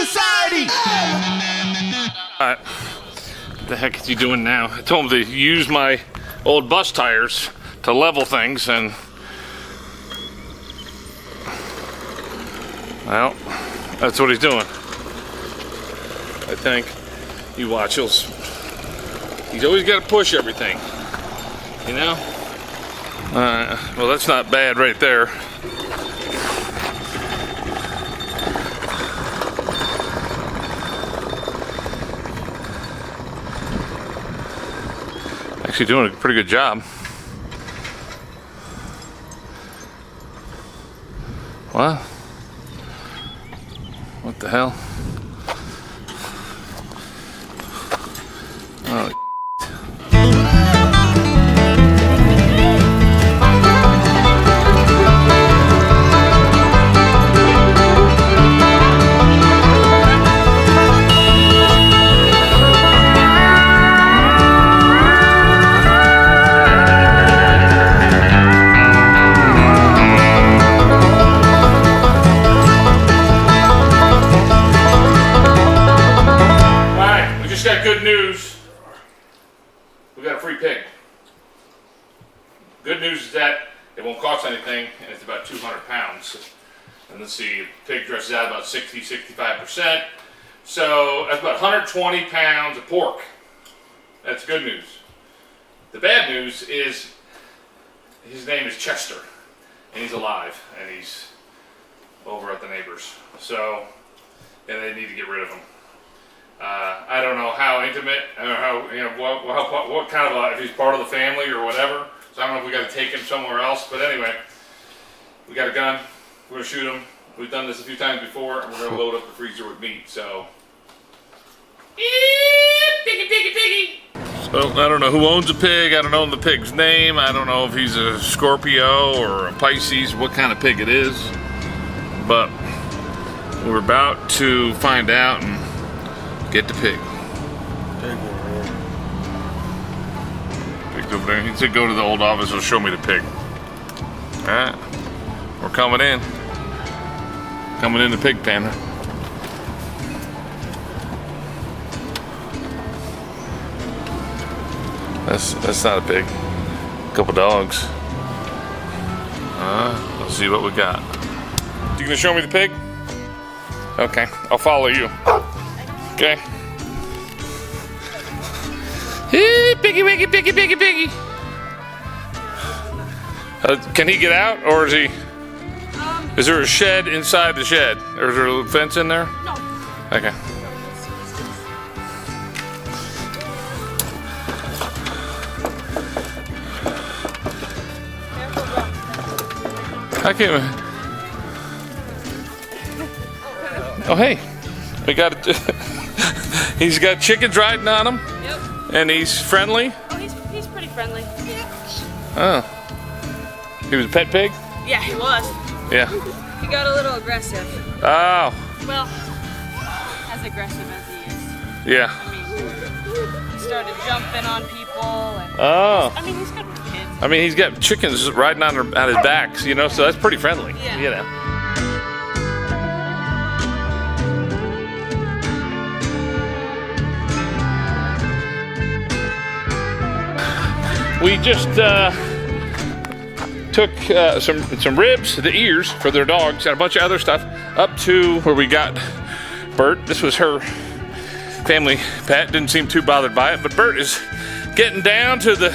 society. Alright, what the heck is he doing now? I told him to use my old bus tires to level things, and well, that's what he's doing. I think. You watch, he's always got to push everything, you know? Well, that's not bad right there. Actually doing a pretty good job. What? What the hell? Oh, good news. We got a free pig. Good news is that it won't cost anything, and it's about 200 pounds. And let's see, pig dresses out about 60-65%. So that's about 120 pounds of pork. That's good news. The bad news is his name is Chester, and he's alive, and he's over at the neighbors. So, and they need to get rid of him. I don't know how intimate, or how, you know, what kind of, if he's part of the family or whatever. So I don't know if we got to take him somewhere else. But anyway, we got a gun. We're going to shoot him. We've done this a few times before, and we're going to load up the freezer with meat. So, piggy, piggy, piggy. So I don't know who owns a pig. I don't know the pig's name. I don't know if he's a Scorpio or a Pisces, what kind of pig it is. But we're about to find out and get the pig. Pig's over there. He said go to the old office and show me the pig. Alright. We're coming in. Coming in the pig pen. That's not a pig. A couple dogs. Let's see what we got. You gonna show me the pig? Okay, I'll follow you. Okay. Hey, piggy, wiggy, piggy, piggy, piggy. Can he get out, or is he? Is there a shed inside the shed, or is there a fence in there? No. Okay. I can't. Oh hey, we got it. He's got chickens riding on him. Yep. And he's friendly. Oh, he's pretty friendly. Yeah. Oh. He was a pet pig? Yeah, he was. Yeah. He got a little aggressive. Oh. Well, as aggressive as he is. Yeah. I mean, he started jumping on people. And Oh. I mean, he's good with kids. I mean, he's got chickens riding on his backs, you know, so that's pretty friendly. Yeah. You know. We just took some ribs, the ears for their dogs, and a bunch of other stuff up to where we got Burt. This was her family pet. Didn't seem too bothered by it, but Burt is getting down to the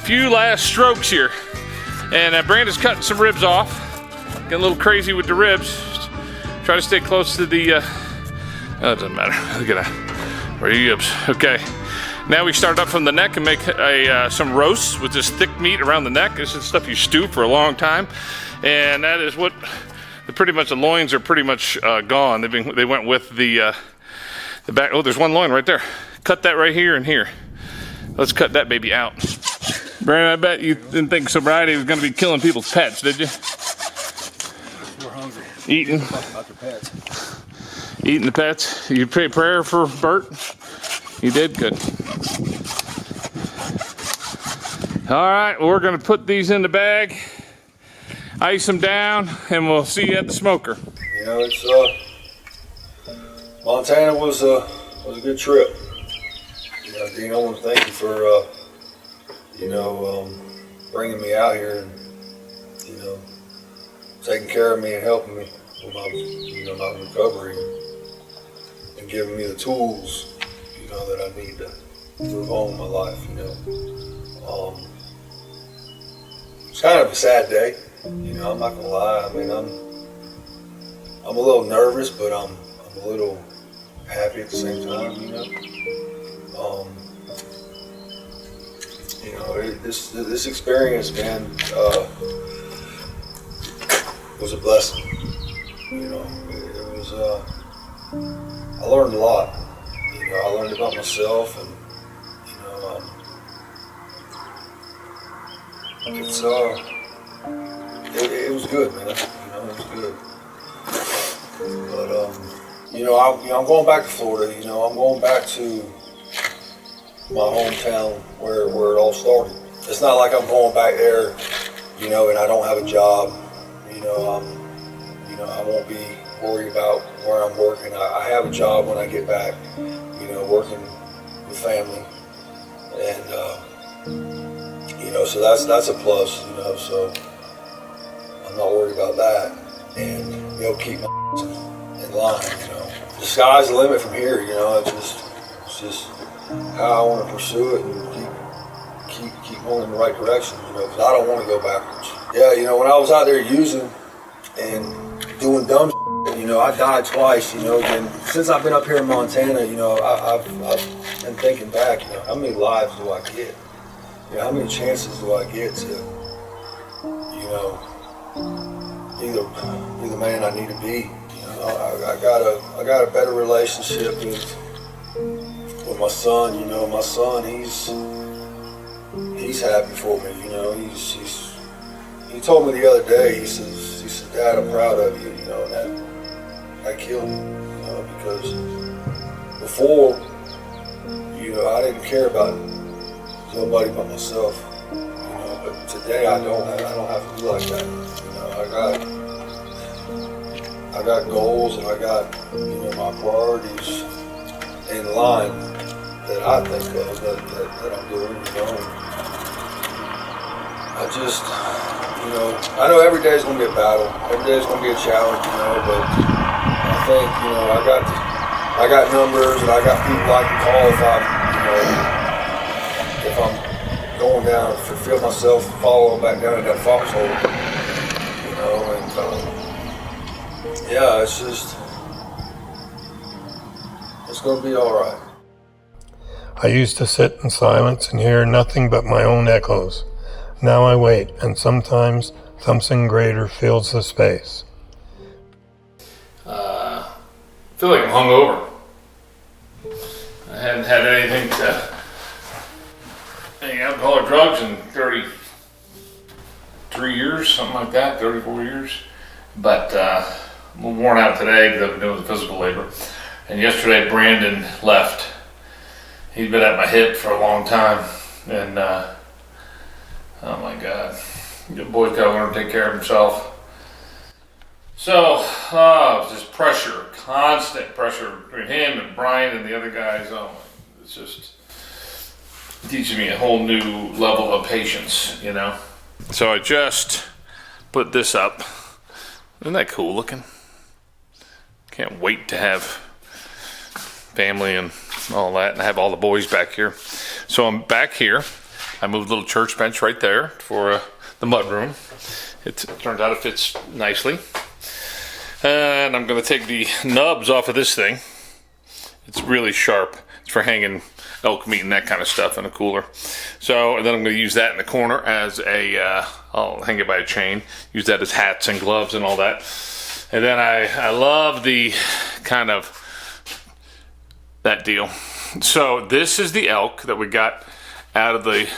few last strokes here. And Brandon's cutting some ribs off. Getting a little crazy with the ribs. Try to stay close to the, oh, it doesn't matter. Look at that. Ribs. Okay. Now we start up from the neck and make some roasts with this thick meat around the neck. This is stuff you stew for a long time, and that is what pretty much the loins are pretty much gone. They went with the back. Oh, there's one loin right there. Cut that right here and here. Let's cut that baby out. Brandon, I bet you didn't think sobriety was going to be killing people's pets, did you? We're hungry. Eating. Talk about your pets. Eating the pets. You pray a prayer for Burt? You did? Good. All right, well, we're going to put these in the bag, ice them down, and we'll see you at the smoker. Yeah, it's Montana was a good trip. You know, Dean, I want to thank you for bringing me out here and taking care of me and helping me with my recovery and giving me the tools that I need to move on in my life. It's kind of a sad day. I'm not gonna lie. I mean, I'm a little nervous, but I'm a little happy at the same time. This experience, man, was a blessing. It was. I learned a lot. I learned about myself, and it was good, man. It was good. But I'm going back to Florida. I'm going back to my hometown where it all started. It's not like I'm going back there, and I don't have a job. I won't be worried about where I'm working. I have a job when I get back, working with family, and so that's a plus, so I'm not worried about that, and keep my in line. The sky's the limit from here. It's just how I want to pursue it and keep going in the right direction. Because I don't want to go backwards. Yeah, when I was out there using and doing dumb shit, I died twice, and since I've been up here in Montana, I've been thinking back, how many lives do I get? How many chances do I get to, be the man I need to be? I got a better relationship with my son. My son, he's happy for me. He told me the other day, he says, Dad, I'm proud of you. And that killed me, because before, I didn't care about nobody but myself, but today I don't have to be like that. I got goals, and I got, my priorities in line that I think of that I'm doing, I just, I know every day is going to be a battle. Every day is going to be a challenge, but I think, I got numbers, and I got people I can call if I'm going down, to feel myself falling back down in that foxhole, and yeah, it's going to be all right. I used to sit in silence and hear nothing but my own echoes. Now I wait, and sometimes something greater fills the space. I feel like I'm hungover. I haven't had any alcohol or drugs in 33 years, something like that, 34 years. But I'm a little worn out today because I've been doing the physical labor. And yesterday Brandon left. He'd been at my hip for a long time, and oh my God, the boy's got to learn to take care of himself. So, just pressure, constant pressure between him and Brian and the other guys. Oh, it's just teaching me a whole new level of patience, So I just put this up. Isn't that cool looking? Can't wait to have family and all that, and I have all the boys back here. So I'm back here. I moved a little church bench right there for the mudroom. It turns out it fits nicely. And I'm going to take the nubs off of this thing. It's really sharp. It's for hanging elk meat and that kind of stuff in a cooler. So, and then I'm going to use that in the corner as I'll hang it by a chain. Use that as hats and gloves and all that. And then I love the kind of that deal. So this is the elk that we got out of the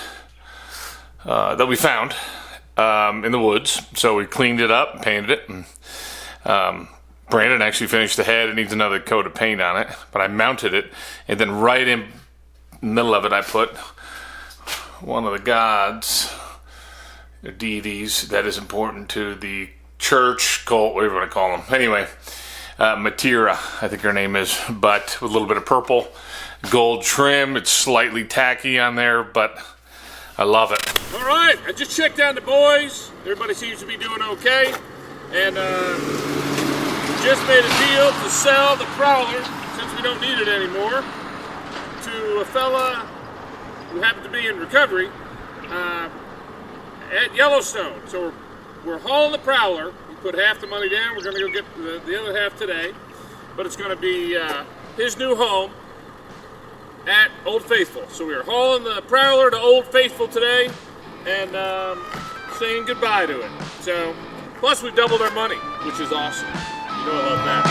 that we found in the woods. So we cleaned it up and painted it, and Brandon actually finished the head. It needs another coat of paint on it, but I mounted it, and then right in the middle of it I put one of the gods, the deities that is important to the church, cult, whatever you want to call them. Anyway, Matira, I think her name is, but with a little bit of purple gold trim. It's slightly tacky on there, but I love it. All right, I just checked on the boys. Everybody seems to be doing okay. And just made a deal to sell the Prowler, since we don't need it anymore, to a fella who happened to be in recovery at Yellowstone. So we're hauling the Prowler. We put half the money down. We're going to go get the other half today. But it's going to be his new home at Old Faithful. So we are hauling the Prowler to Old Faithful today and saying goodbye to it. So, plus we've doubled our money, which is awesome. You know I love that.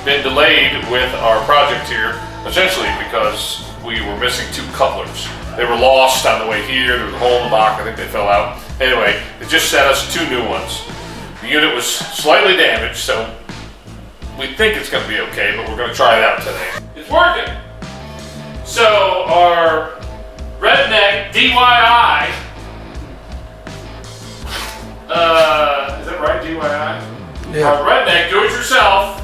Been delayed with our project here, essentially because we were missing 2 couplers. They were lost on the way here. There was a hole in the box. I think they fell out. Anyway, it just sent us 2 new ones. The unit was slightly damaged, so we think it's going to be okay, but we're going to try it out today. It's working. So our redneck DIY, is that right, DIY? Yeah. Our redneck do-it-yourself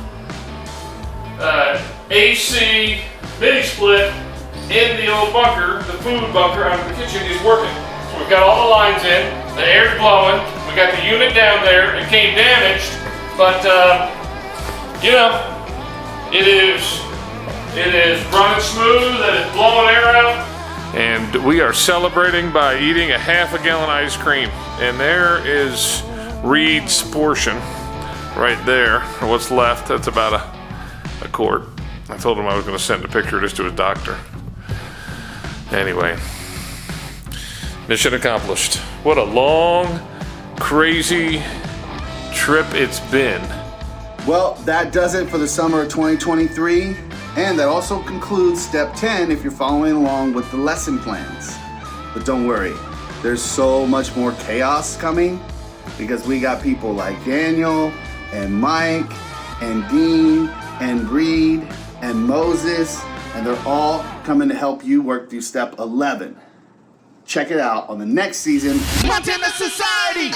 AC mini split in the old bunker, the food bunker out of the kitchen is working. So we've got all the lines in, the air's blowing, we got the unit down there, it came damaged, but you know, it is running smooth and it's blowing air out. And we are celebrating by eating a half a gallon ice cream. And there is Reed's portion right there, or what's left. That's about a quart. I told him I was going to send a picture of this to his doctor. Anyway, mission accomplished. What a long, crazy trip it's been. Well, that does it for the summer of 2023, and that also concludes step 10 if you're following along with the lesson plans. But don't worry, there's so much more chaos coming because we got people like Daniel and Mike and Dean and Reed and Moses, and they're all coming to help you work through step 11. Check it out on the next season. Montana Society!